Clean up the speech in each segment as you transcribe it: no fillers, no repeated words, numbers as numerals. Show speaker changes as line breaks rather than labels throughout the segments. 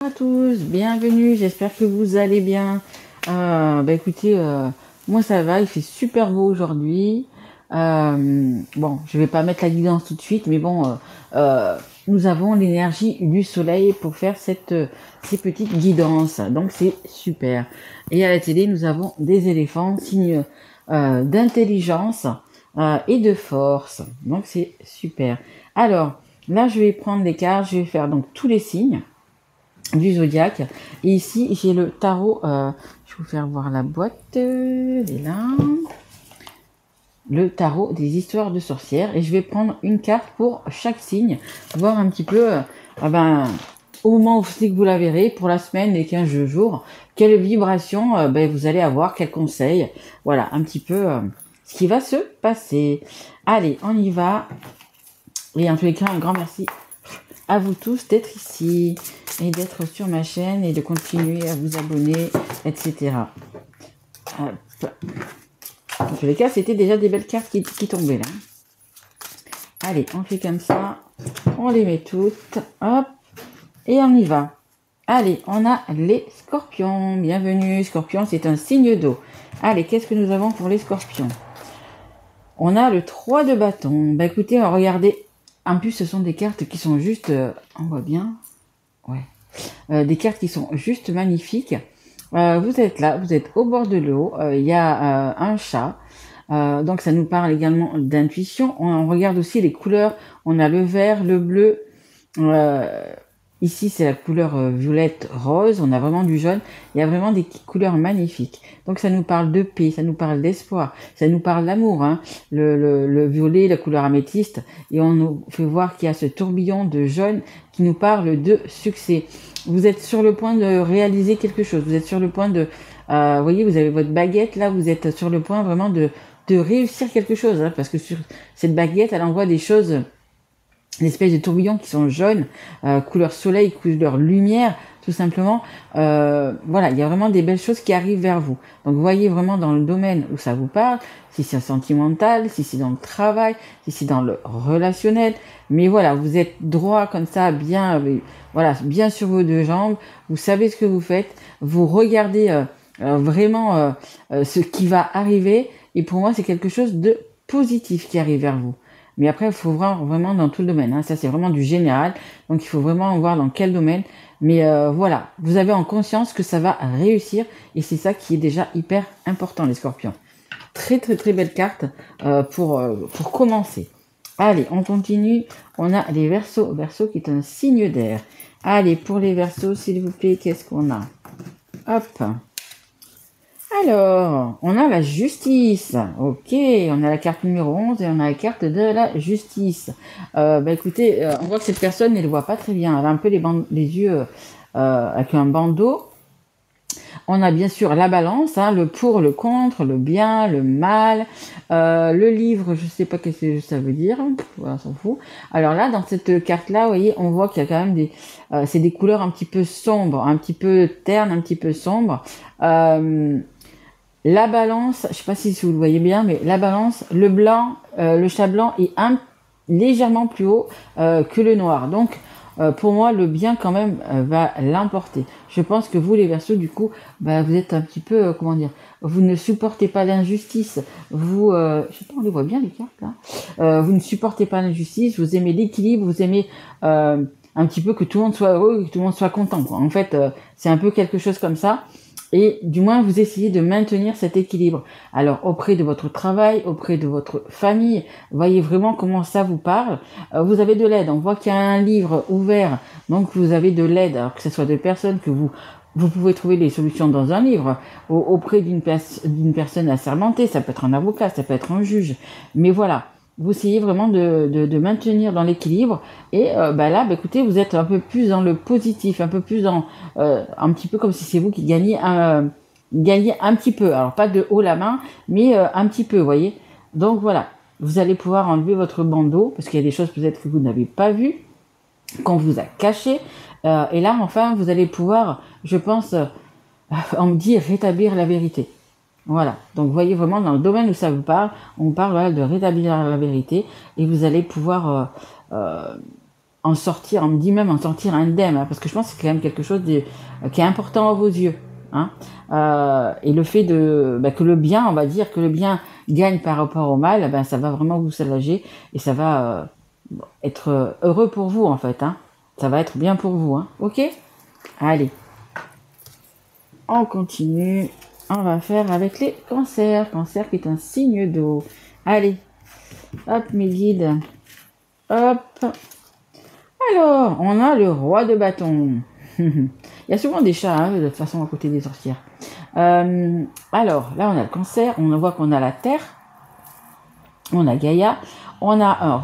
À tous, bienvenue, j'espère que vous allez bien. Écoutez, moi ça va, il fait super beau aujourd'hui. Bon, je vais pas mettre la guidance tout de suite, mais bon, nous avons l'énergie du soleil pour faire ces petites guidances, donc c'est super. Et à la télé, nous avons des éléphants, signe d'intelligence et de force, donc c'est super. Alors, là je vais prendre les cartes, je vais faire donc tous les signes du zodiaque. Et ici, j'ai le tarot. Je vais vous faire voir la boîte. Elle est là. Le tarot des histoires de sorcières. Et je vais prendre une carte pour chaque signe. Voir un petit peu, au moment où c'est que vous la verrez, pour la semaine, les 15 jours, quelle vibration vous allez avoir, quels conseils. Voilà, un petit peu ce qui va se passer. Allez, on y va. Et en tous les cas, un grand merci à vous tous d'être ici et d'être sur ma chaîne et de continuer à vous abonner, etc. Hop. En tous les cas, c'était déjà des belles cartes qui tombaient là. Allez, on fait comme ça. On les met toutes. Hop. Et on y va. Allez, on a les scorpions. Bienvenue. Scorpion, c'est un signe d'eau. Allez, qu'est-ce que nous avons pour les scorpions? On a le 3 de bâton. Écoutez, regardez. En plus, ce sont des cartes qui sont juste... on voit bien. Ouais. Des cartes qui sont juste magnifiques. Vous êtes là, vous êtes au bord de l'eau. Il y a un chat. Donc, ça nous parle également d'intuition. On regarde aussi les couleurs. On a le vert, le bleu. Ici, c'est la couleur violette rose. On a vraiment du jaune. Il y a vraiment des couleurs magnifiques. Donc, ça nous parle de paix, ça nous parle d'espoir, ça nous parle d'amour. Hein. Le violet, la couleur améthyste. Et on nous fait voir qu'il y a ce tourbillon de jaune qui nous parle de succès. Vous êtes sur le point de réaliser quelque chose. Vous êtes sur le point de... vous voyez, vous avez votre baguette. Là, vous êtes sur le point vraiment de réussir quelque chose. Hein, parce que sur cette baguette, elle envoie des choses... Des espèces de tourbillons qui sont jaunes, couleur soleil, couleur lumière, tout simplement. Voilà, il y a vraiment des belles choses qui arrivent vers vous. Donc, vous voyez vraiment dans le domaine où ça vous parle, si c'est sentimental, si c'est dans le travail, si c'est dans le relationnel. Mais voilà, vous êtes droit comme ça, bien, voilà, bien sur vos deux jambes. Vous savez ce que vous faites. Vous regardez vraiment ce qui va arriver. Et pour moi, c'est quelque chose de positif qui arrive vers vous. Mais après, il faut voir vraiment dans tout le domaine. Hein. Ça, c'est vraiment du général. Donc, il faut vraiment voir dans quel domaine. Mais voilà, vous avez en conscience que ça va réussir. Et c'est ça qui est déjà hyper important, les scorpions. Très, très, très belle carte pour commencer. Allez, on continue. On a les verseaux. Verseau qui est un signe d'air. Allez, pour les verseaux, s'il vous plaît, qu'est-ce qu'on a? Hop. Alors, on a la justice. Ok, on a la carte numéro 11 et on a la carte de la justice. Écoutez, on voit que cette personne ne le voit pas très bien. Elle a un peu les yeux avec un bandeau. On a bien sûr la balance, hein, le pour, le contre, le bien, le mal. Le livre, je ne sais pas ce que ça veut dire. Voilà, on s'en fout. Alors là, dans cette carte-là, vous voyez, on voit qu'il y a quand même c'est des couleurs un petit peu sombres, un petit peu ternes, un petit peu sombres. La balance, je ne sais pas si vous le voyez bien, mais la balance, le blanc, le chat blanc est légèrement plus haut que le noir. Donc, pour moi, le bien quand même va l'emporter. Je pense que vous, les Verseaux, du coup, vous êtes un petit peu, comment dire, vous ne supportez pas l'injustice. Vous, je sais pas, on les voit bien les cartes là. Vous ne supportez pas l'injustice. Vous aimez l'équilibre. Vous aimez un petit peu que tout le monde soit heureux, que tout le monde soit content. Quoi. En fait, c'est un peu quelque chose comme ça. Et du moins, vous essayez de maintenir cet équilibre. Alors, auprès de votre travail, auprès de votre famille, voyez vraiment comment ça vous parle. Vous avez de l'aide. On voit qu'il y a un livre ouvert. Donc, vous avez de l'aide. Alors que ce soit de personnes que vous pouvez trouver les solutions dans un livre. Auprès d'une personne assermentée. Ça peut être un avocat, ça peut être un juge. Mais voilà. Vous essayez vraiment de maintenir dans l'équilibre et écoutez, vous êtes un peu plus dans le positif, un peu plus dans un petit peu comme si c'est vous qui gagnez un petit peu, alors pas de haut la main, mais un petit peu, vous voyez. Donc voilà, vous allez pouvoir enlever votre bandeau parce qu'il y a des choses peut-être que vous n'avez pas vues, qu'on vous a cachées, et là enfin vous allez pouvoir, je pense, on me dit rétablir la vérité. Voilà, donc vous voyez vraiment dans le domaine où ça vous parle, on parle voilà, de rétablir la vérité et vous allez pouvoir en sortir, on me dit même en sortir indemne, hein, parce que je pense que c'est quand même quelque chose qui est important à vos yeux. Hein. Et le fait que le bien, on va dire, que le bien gagne par rapport au mal, ben, ça va vraiment vous soulager et ça va être heureux pour vous en fait. Hein. Ça va être bien pour vous. Hein. Ok? Allez, on continue. On va faire avec les cancers. Cancer qui est un signe d'eau. Allez, hop mes guides. Hop. Alors, on a le roi de bâton. Il y a souvent des chats, hein, de toute façon, à côté des sorcières. Alors, là, on a le cancer. On voit qu'on a la terre. On a Gaïa. On a un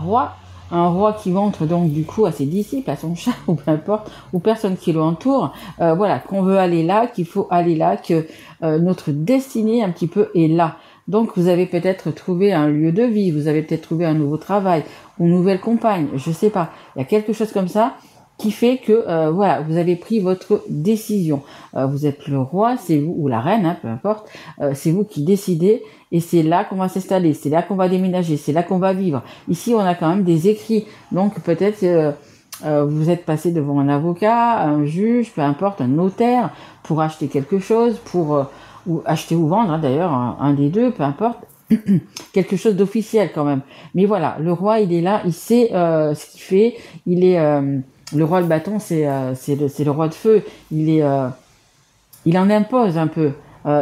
roi qui montre donc du coup à ses disciples, à son chat, ou peu importe, ou personne qui l'entoure, voilà, qu'on veut aller là, qu'il faut aller là, que notre destinée un petit peu est là. Donc vous avez peut-être trouvé un lieu de vie, vous avez peut-être trouvé un nouveau travail, ou une nouvelle compagne, je sais pas. Il y a quelque chose comme ça qui fait que voilà, vous avez pris votre décision. Vous êtes le roi, c'est vous, ou la reine, hein, peu importe, c'est vous qui décidez, et c'est là qu'on va s'installer, c'est là qu'on va déménager, c'est là qu'on va vivre. Ici, on a quand même des écrits, donc peut-être vous êtes passé devant un avocat, un juge, peu importe, un notaire, pour acheter quelque chose, pour ou acheter ou vendre, hein, d'ailleurs, un des deux, peu importe. Quelque chose d'officiel quand même. Mais voilà, le roi, il est là, il sait ce qu'il fait, il est... le roi de bâton, c'est le roi de feu. Il en impose un peu.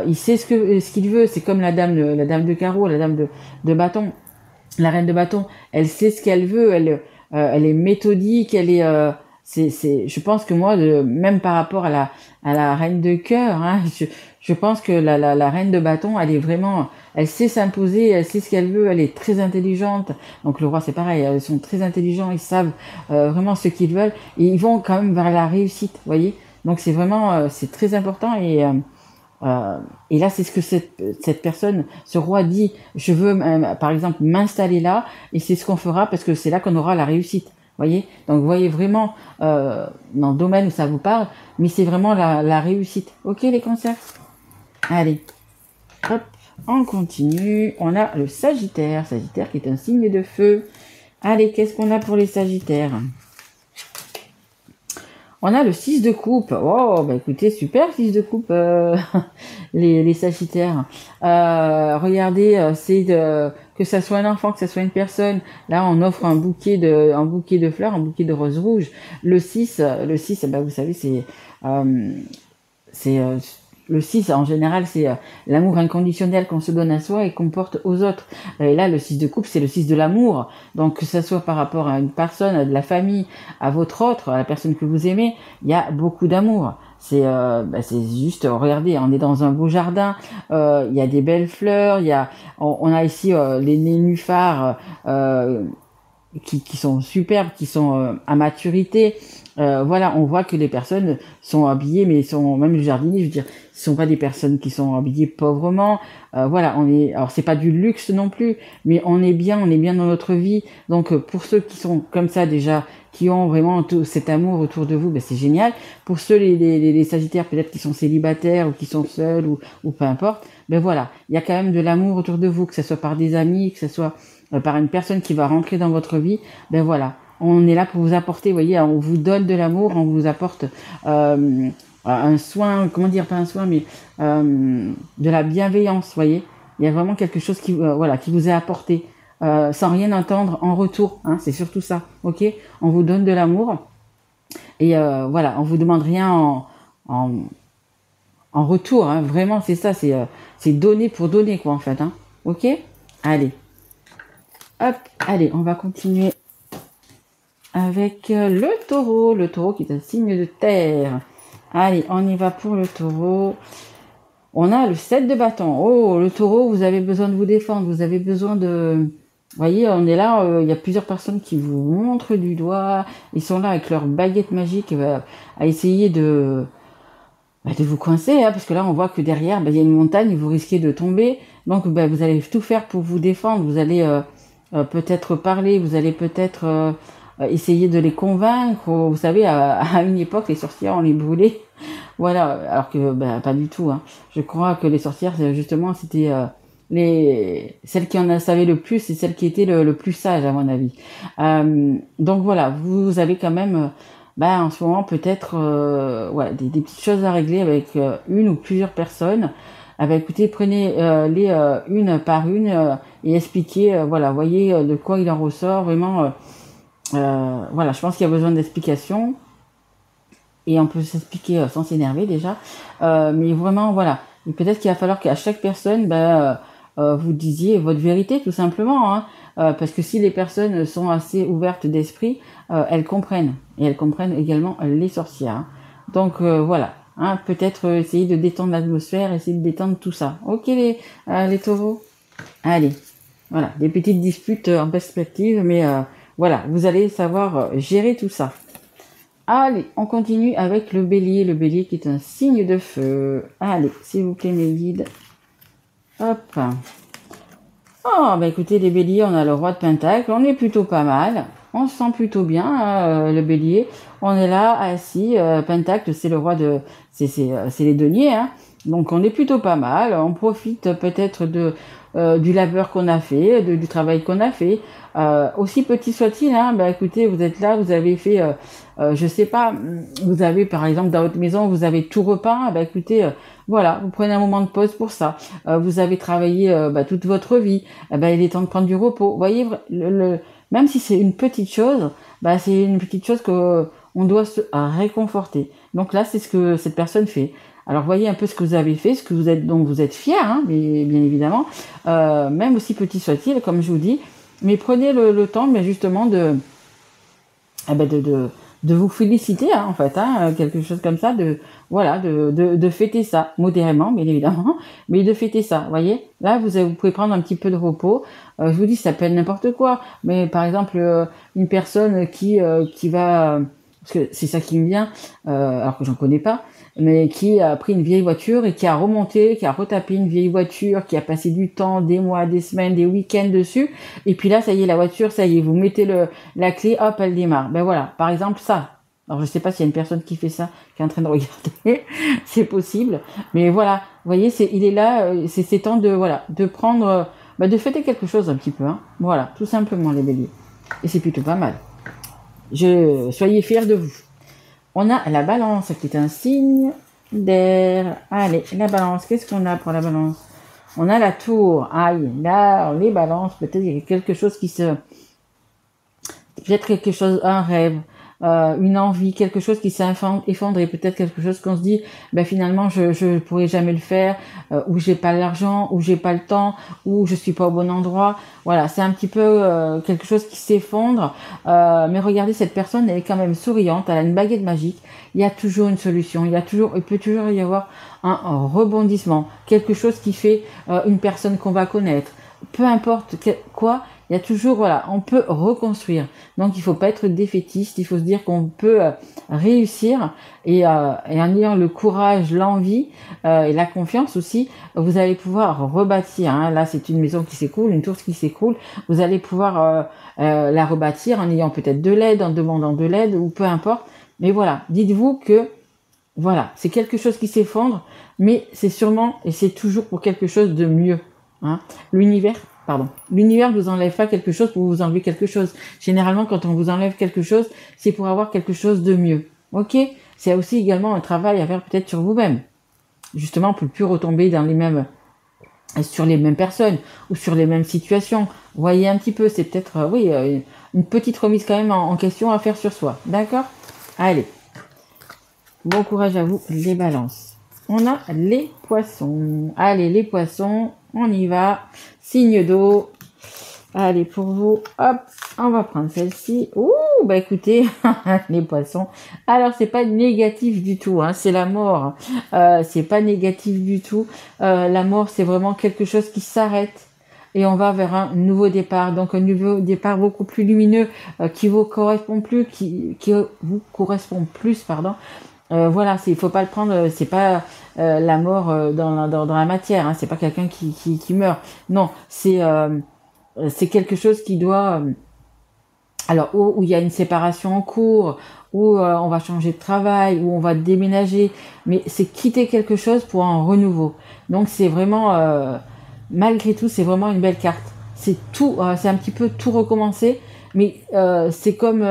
Il sait ce qu'il veut. C'est comme la dame de carreau, la dame de bâton, la reine de bâton. Elle sait ce qu'elle veut. Elle est méthodique. Je pense que moi, même par rapport à la reine de cœur, hein, je pense que la reine de bâton, elle sait s'imposer, elle sait ce qu'elle veut, elle est très intelligente. Donc le roi, c'est pareil, ils sont très intelligents, ils savent vraiment ce qu'ils veulent et ils vont quand même vers la réussite, vous voyez. Donc c'est vraiment, c'est très important et là, c'est ce que cette personne, ce roi dit, je veux par exemple m'installer là et c'est ce qu'on fera parce que c'est là qu'on aura la réussite. Voyez, donc vous voyez vraiment dans le domaine où ça vous parle, mais c'est vraiment la réussite. Ok les cancers? Allez, hop, on continue. On a le Sagittaire, Sagittaire qui est un signe de feu. Allez, qu'est-ce qu'on a pour les Sagittaires? On a le 6 de coupe. Oh, bah écoutez, super 6 de coupe, les Sagittaires. Regardez, que ça soit un enfant, que ça soit une personne. Là, on offre un bouquet de fleurs, un bouquet de roses rouges. Le 6, bah, vous savez, le 6, en général, c'est l'amour inconditionnel qu'on se donne à soi et qu'on porte aux autres. Et là, le 6 de coupe, c'est le 6 de l'amour. Donc, que ça soit par rapport à une personne, à de la famille, à votre autre, à la personne que vous aimez, il y a beaucoup d'amour. C'est juste, regardez, on est dans un beau jardin, il y a des belles fleurs, on a ici les nénuphars qui sont superbes, qui sont à maturité. Voilà, on voit que les personnes sont habillées, mais même le jardinier, je veux dire, ce sont pas des personnes qui sont habillées pauvrement. Voilà, alors c'est pas du luxe non plus, mais on est bien dans notre vie. Donc pour ceux qui sont comme ça déjà, qui ont vraiment tout cet amour autour de vous, ben c'est génial. Pour ceux les Sagittaires peut-être qui sont célibataires ou qui sont seuls ou peu importe, ben voilà, il y a quand même de l'amour autour de vous, que ce soit par des amis, que ce soit par une personne qui va rentrer dans votre vie, ben voilà, on est là pour vous apporter, vous voyez, on vous donne de l'amour, on vous apporte un soin, comment dire, pas un soin, mais de la bienveillance, vous voyez, il y a vraiment quelque chose qui vous est apporté, sans rien entendre en retour, hein, c'est surtout ça, ok, on vous donne de l'amour, et voilà, on vous demande rien en retour, hein, vraiment, c'est ça, c'est donner pour donner, quoi, en fait, hein, ok, allez. Hop, allez, on va continuer avec le taureau. Le taureau qui est un signe de terre. Allez, on y va pour le taureau. On a le 7 de bâton. Oh, le taureau, vous avez besoin de vous défendre. Vous avez besoin de... Vous voyez, on est là, il y a plusieurs personnes qui vous montrent du doigt. Ils sont là avec leur baguette magique à essayer de vous coincer, hein, parce que là, on voit que derrière, il y a une montagne, vous risquez de tomber. Donc, vous allez tout faire pour vous défendre. Vous allez... peut-être parler, vous allez peut-être essayer de les convaincre. Vous savez, à une époque, les sorcières, on les brûlait. Voilà, alors que pas du tout. Hein. Je crois que les sorcières, justement, c'était celle qui en a savait le plus, c'est celle qui était le plus sage à mon avis. Donc voilà, vous avez quand même, en ce moment peut-être, ouais, des petites choses à régler avec une ou plusieurs personnes. Ah bah écoutez, prenez les une par une et expliquez, voilà, voyez de quoi il en ressort vraiment. Voilà, je pense qu'il y a besoin d'explications et on peut s'expliquer sans s'énerver déjà. Mais vraiment, voilà. Et peut-être qu'il va falloir qu'à chaque personne, vous disiez votre vérité tout simplement, hein. Parce que si les personnes sont assez ouvertes d'esprit, elles comprennent. Et elles comprennent également les sorcières, hein. Donc voilà. Hein, peut-être essayer de détendre l'atmosphère, essayer de détendre tout ça. Ok les taureaux. Allez, voilà, des petites disputes en perspective, mais voilà, vous allez savoir gérer tout ça. Allez, on continue avec le bélier qui est un signe de feu. Allez, s'il vous plaît mes guides. Hop. Oh, bah écoutez, les béliers, on a le roi de Pentacle, on est plutôt pas mal. On se sent plutôt bien, hein, le bélier. On est là, assis. Pentacle, c'est le roi de... C'est les deniers, hein. Donc on est plutôt pas mal. On profite peut-être du labeur qu'on a fait, du travail qu'on a fait. Aussi petit soit-il, hein, bah écoutez, vous êtes là, vous avez fait... je sais pas, vous avez par exemple dans votre maison, vous avez tout repeint. Bah écoutez... voilà, vous prenez un moment de pause pour ça. Vous avez travaillé toute votre vie. Il est temps de prendre du repos. Vous voyez, même si c'est une petite chose, c'est une petite chose que on doit se réconforter. Donc là, c'est ce que cette personne fait. Alors voyez un peu ce que vous avez fait, ce que vous êtes, donc vous êtes fiers, hein, mais bien évidemment, même aussi petit soit-il, comme je vous dis. Mais prenez le temps, mais justement de vous féliciter, hein, en fait, hein, quelque chose comme ça, de fêter ça, modérément, bien évidemment, mais de fêter ça, voyez. Là, vous pouvez prendre un petit peu de repos. Je vous dis, ça peut être n'importe quoi, mais par exemple, une personne qui va, parce que c'est ça qui me vient, alors que j'en connais pas, mais qui a pris une vieille voiture et qui a remonté, qui a retapé une vieille voiture, qui a passé du temps, des mois, des semaines, des week-ends dessus, et puis là, ça y est, la voiture, ça y est, vous mettez la clé, hop, elle démarre. Ben voilà, par exemple, ça. Alors, je sais pas s'il y a une personne qui fait ça, qui est en train de regarder, c'est possible, mais voilà, vous voyez, il est là, c'est temps de prendre, de fêter quelque chose un petit peu, hein. Voilà, tout simplement, les béliers. Et c'est plutôt pas mal. Soyez fiers de vous. On a la balance qui est un signe d'air. Allez, la balance, qu'est-ce qu'on a pour la balance? On a la tour. Aïe, là, les balances, peut-être il y a quelque chose peut-être quelque chose, un rêve, une envie, quelque chose qui s'est effondré, peut-être quelque chose qu'on se dit, finalement je pourrais jamais le faire, ou j'ai pas l'argent, ou j'ai pas le temps, ou je suis pas au bon endroit. Voilà, c'est un petit peu quelque chose qui s'effondre, mais regardez, cette personne, elle est quand même souriante, elle a une baguette magique, il y a toujours une solution, il peut toujours y avoir un rebondissement, quelque chose qui fait une personne qu'on va connaître, peu importe quoi. Il y a toujours, voilà, on peut reconstruire. Donc, il faut pas être défaitiste. Il faut se dire qu'on peut réussir et en ayant le courage, l'envie et la confiance aussi, vous allez pouvoir rebâtir. Hein. Là, c'est une maison qui s'écroule, une tour qui s'écroule. Vous allez pouvoir la rebâtir en ayant peut-être de l'aide, en demandant de l'aide ou peu importe. Mais voilà, dites-vous que voilà, c'est quelque chose qui s'effondre, mais c'est sûrement et c'est toujours pour quelque chose de mieux. Hein. L'univers ne vous enlève pas quelque chose pour vous enlever quelque chose. Généralement, quand on vous enlève quelque chose, c'est pour avoir quelque chose de mieux. Ok? C'est aussi également un travail à faire peut-être sur vous-même. Justement, pour ne plus retomber sur les mêmes personnes ou sur les mêmes situations. Voyez un petit peu, c'est peut-être, une petite remise quand même en question à faire sur soi. D'accord? Allez. Bon courage à vous, les balances. On a les poissons. Allez, les poissons, on y va. Signe d'eau. Allez, pour vous, hop, on va prendre celle-ci. Ouh, écoutez, les poissons. Alors, c'est pas négatif du tout, hein, c'est la mort. C'est pas négatif du tout. La mort, c'est vraiment quelque chose qui s'arrête. Et on va vers un nouveau départ. Donc, un nouveau départ beaucoup plus lumineux, qui vous correspond plus, qui vous correspond plus, pardon. Voilà, il faut pas le prendre, c'est pas la mort dans la matière, hein, c'est pas quelqu'un qui meurt. Non, c'est quelque chose qui doit alors où il y a une séparation en cours, où on va changer de travail, où on va déménager, mais c'est quitter quelque chose pour un renouveau. Donc c'est vraiment malgré tout, c'est vraiment une belle carte. C'est tout, c'est un petit peu tout recommencer, mais c'est comme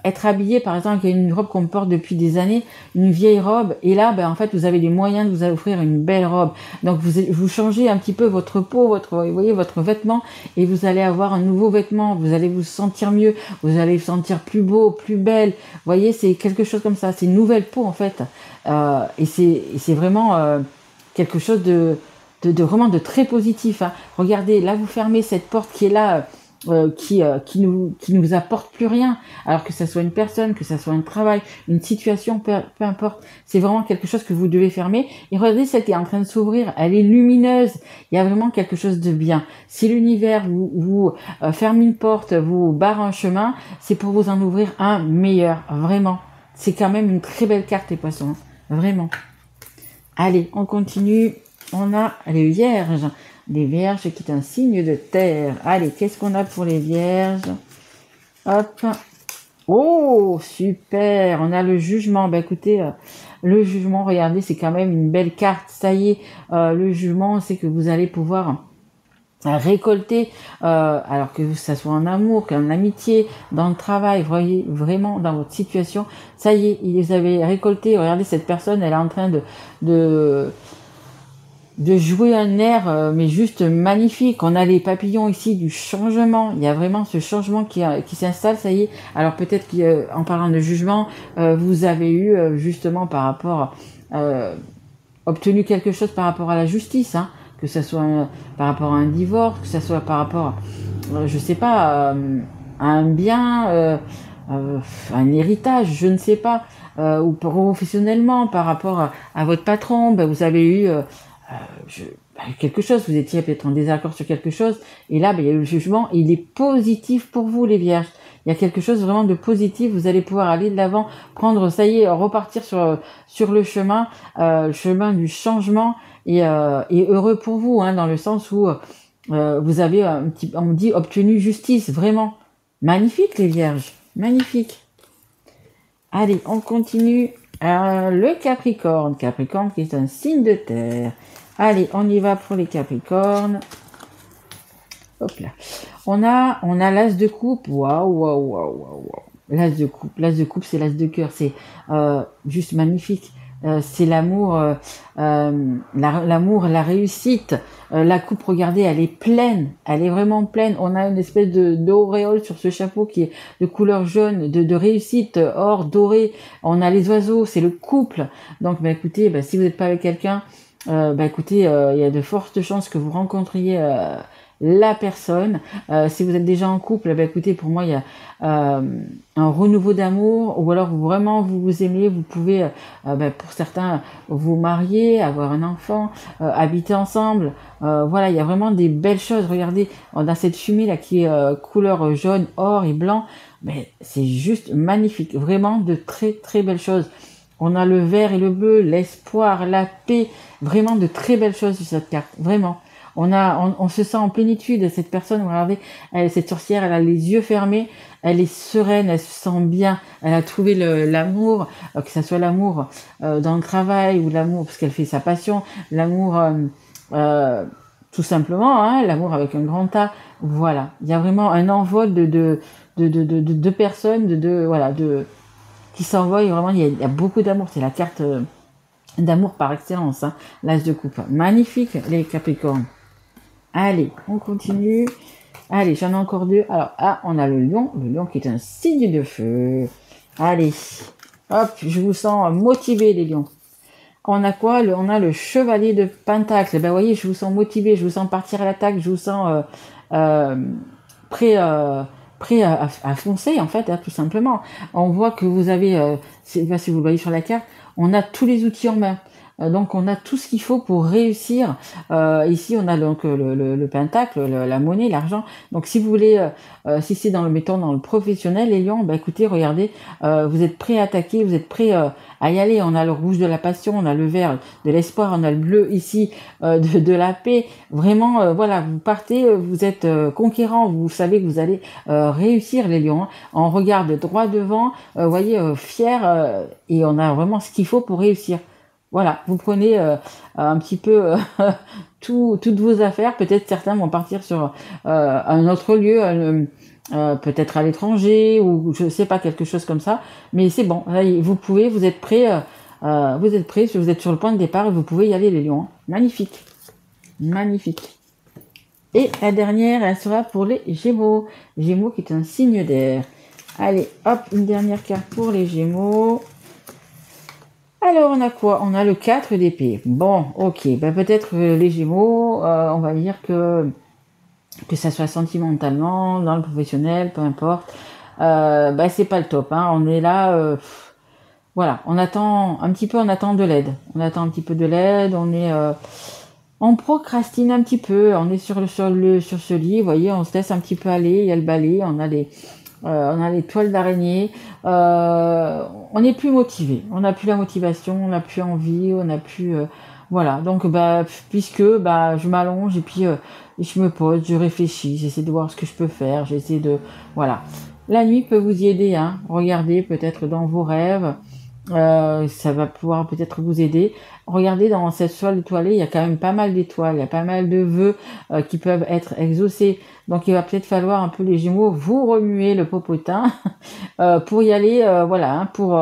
être habillé, par exemple, il y a une robe qu'on porte depuis des années, une vieille robe, et là, ben, en fait, vous avez les moyens de vous offrir une belle robe. Donc, vous changez un petit peu votre peau, vous voyez, votre vêtement, et vous allez avoir un nouveau vêtement, vous allez vous sentir mieux, vous allez vous sentir plus beau, plus belle. Vous voyez, c'est quelque chose comme ça, c'est une nouvelle peau, en fait. Et c'est vraiment quelque chose de vraiment de très positif. Hein. Regardez, là, vous fermez cette porte qui est là, qui nous apporte plus rien, alors que ça soit une personne, que ça soit un travail, une situation, peu importe, c'est vraiment quelque chose que vous devez fermer. Et regardez celle qui est en train de s'ouvrir, elle est lumineuse, il y a vraiment quelque chose de bien. Si l'univers vous ferme une porte, vous barre un chemin, c'est pour vous en ouvrir un meilleur, vraiment. C'est quand même une très belle carte, les poissons, hein. Vraiment. Allez, on continue. On a les vierges. Les vierges qui est un signe de terre. Allez, qu'est-ce qu'on a pour les vierges? Hop. Oh, super. On a le jugement. Ben écoutez, le jugement, regardez, c'est quand même une belle carte. Ça y est, le jugement, c'est que vous allez pouvoir récolter, alors que ça soit en amour, qu'en amitié, dans le travail, voyez, vraiment dans votre situation, ça y est, ils avaient récolté. Regardez, cette personne, elle est en train de jouer un air, mais juste magnifique. On a les papillons ici du changement. Il y a vraiment ce changement qui s'installe, ça y est. Alors peut-être qu'en parlant de jugement, vous avez eu justement par rapport obtenu quelque chose par rapport à la justice, hein, que ce soit par rapport à un divorce, que ce soit par rapport, je sais pas, à un bien, un héritage, je ne sais pas, ou professionnellement par rapport à votre patron, ben, vous avez eu quelque chose, vous étiez peut-être en désaccord sur quelque chose, et là, ben, il y a eu le jugement, et il est positif pour vous, les vierges. Il y a quelque chose vraiment de positif, vous allez pouvoir aller de l'avant, prendre, ça y est, repartir sur le chemin du changement, et heureux pour vous, hein, dans le sens où vous avez on dit, obtenu justice, vraiment. Magnifique, les vierges, magnifique. Allez, on continue. Le Capricorne. Capricorne qui est un signe de terre. Allez, on y va pour les Capricornes. Hop là. On a l'as de coupe. Waouh, waouh, waouh, waouh. L'as de coupe. L'as de coupe, c'est l'as de cœur. C'est juste magnifique. C'est l'amour, l'amour, la réussite. La coupe, regardez, elle est pleine. Elle est vraiment pleine. On a une espèce d'auréole sur ce chapeau qui est de couleur jaune, de réussite, or, doré. On a les oiseaux, c'est le couple. Donc, bah, écoutez, bah, si vous n'êtes pas avec quelqu'un, bah, écoutez, il y a de fortes chances que vous rencontriez la personne. Si vous êtes déjà en couple, bah, écoutez, pour moi, il y a un renouveau d'amour, ou alors vraiment vous aimez, vous pouvez, bah, pour certains, vous marier, avoir un enfant, habiter ensemble. Voilà, il y a vraiment des belles choses. Regardez, on a cette fumée là qui est couleur jaune, or et blanc. Mais c'est juste magnifique, vraiment de très très belles choses. On a le vert et le bleu, l'espoir, la paix, vraiment de très belles choses sur cette carte, vraiment. On se sent en plénitude. Cette personne, regardez, cette sorcière, elle a les yeux fermés, elle est sereine, elle se sent bien, elle a trouvé l'amour, que ça soit l'amour dans le travail ou l'amour parce qu'elle fait sa passion, l'amour tout simplement, hein, l'amour avec un grand A. Voilà, il y a vraiment un envol de personnes, voilà, qui s'envoient. Vraiment, il y a beaucoup d'amour. C'est la carte d'amour par excellence, hein, l'as de coupe. Magnifique, les Capricornes. Allez, on continue. Allez, j'en ai encore deux. Alors, on a le lion qui est un signe de feu. Allez, hop, je vous sens motivé, les lions. On a quoi? On a le chevalier de Pentacle. Ben, vous voyez, je vous sens motivé, je vous sens partir à l'attaque, je vous sens prêt, prêt à foncer, en fait, hein, tout simplement. On voit que vous avez, si vous le voyez sur la carte, on a tous les outils en main. Donc on a tout ce qu'il faut pour réussir. Ici on a donc le pentacle, la monnaie, l'argent. Donc si vous voulez, si c'est mettons dans le professionnel, les lions, bah écoutez, regardez, vous êtes prêts à attaquer, vous êtes prêts à y aller. On a le rouge de la passion, on a le vert de l'espoir, on a le bleu ici de la paix. Vraiment, voilà, vous partez, vous êtes conquérant, vous savez que vous allez réussir, les lions. Hein. On regarde droit devant, voyez, fier, et on a vraiment ce qu'il faut pour réussir. Voilà, vous prenez un petit peu toutes vos affaires. Peut-être certains vont partir sur un autre lieu, peut-être à l'étranger ou je sais pas, quelque chose comme ça. Mais c'est bon, là, vous pouvez, vous êtes prêts, vous êtes sur le point de départ et vous pouvez y aller les lions. Magnifique, magnifique. Et la dernière, elle sera pour les Gémeaux. Gémeaux qui est un signe d'air. Allez, hop, une dernière carte pour les Gémeaux. Alors, on a quoi? On a le 4 d'épée. Bon, ok. Ben, peut-être les Gémeaux, on va dire que ça soit sentimentalement, dans le professionnel, peu importe. Ben, c'est pas le top. Hein. On est là, voilà. On attend un petit peu, on attend de l'aide. On attend un petit peu de l'aide. On procrastine un petit peu. On est sur ce lit. Vous voyez, on se laisse un petit peu aller. Il y a le balai. On a les toiles d'araignée. On n'est plus motivé. On n'a plus la motivation, on n'a plus envie, on n'a plus. Voilà. Donc, bah, puisque bah, je m'allonge et puis je me pose, je réfléchis, j'essaie de voir ce que je peux faire, j'essaie de. Voilà. La nuit peut vous y aider. Hein. Regardez peut-être dans vos rêves. Ça va pouvoir peut-être vous aider. Regardez dans cette toile étoilée, il y a quand même pas mal d'étoiles, il y a pas mal de vœux qui peuvent être exaucés. Donc il va peut-être falloir un peu les Gémeaux vous remuer le popotin pour y aller, voilà, hein, pour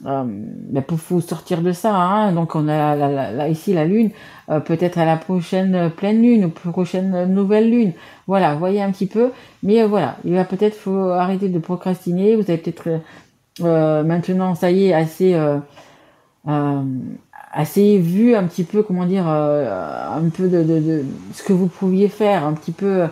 vous sortir de ça. Hein. Donc on a ici la lune, peut-être à la prochaine pleine lune ou prochaine nouvelle lune. Voilà, voyez un petit peu. Mais voilà, il va peut-être faut arrêter de procrastiner. Vous avez peut-être maintenant, ça y est, euh, assez vu un petit peu, comment dire, un peu de ce que vous pouviez faire, un petit peu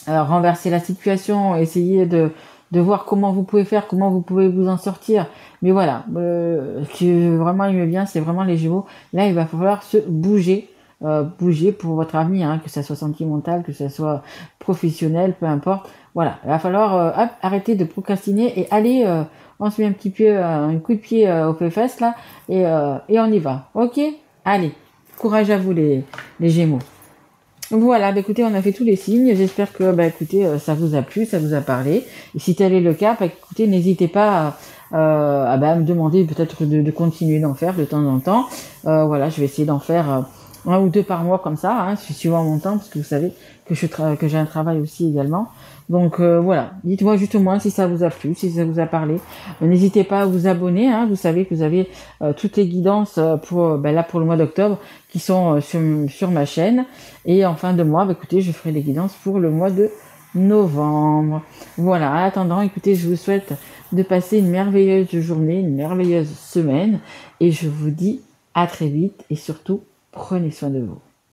renverser la situation, essayer de voir comment vous pouvez faire, comment vous pouvez vous en sortir. Mais voilà, ce qui vraiment il me vient, c'est vraiment les Gémeaux. Là, il va falloir se bouger. Bouger pour votre avenir, hein, que ça soit sentimental, que ça soit professionnel, peu importe. Voilà, il va falloir arrêter de procrastiner et aller, on se met un coup de pied aux fesses là, et on y va. Ok? Allez, courage à vous les Gémeaux. Voilà, bah écoutez, on a fait tous les signes. J'espère que bah écoutez, ça vous a plu, ça vous a parlé. Et si tel est le cas, bah écoutez, n'hésitez pas à me demander peut-être de continuer d'en faire de temps en temps. Voilà, je vais essayer d'en faire un ou deux par mois comme ça, hein, suivant mon temps, parce que vous savez que que j'ai un travail aussi également. Donc voilà, dites-moi justement si ça vous a plu, si ça vous a parlé. N'hésitez pas à vous abonner, hein, vous savez que vous avez toutes les guidances pour le mois d'octobre qui sont sur ma chaîne. Et en fin de mois, écoutez, je ferai les guidances pour le mois de novembre. Voilà, en attendant, écoutez, je vous souhaite de passer une merveilleuse journée, une merveilleuse semaine. Et je vous dis à très vite et surtout, prenez soin de vous.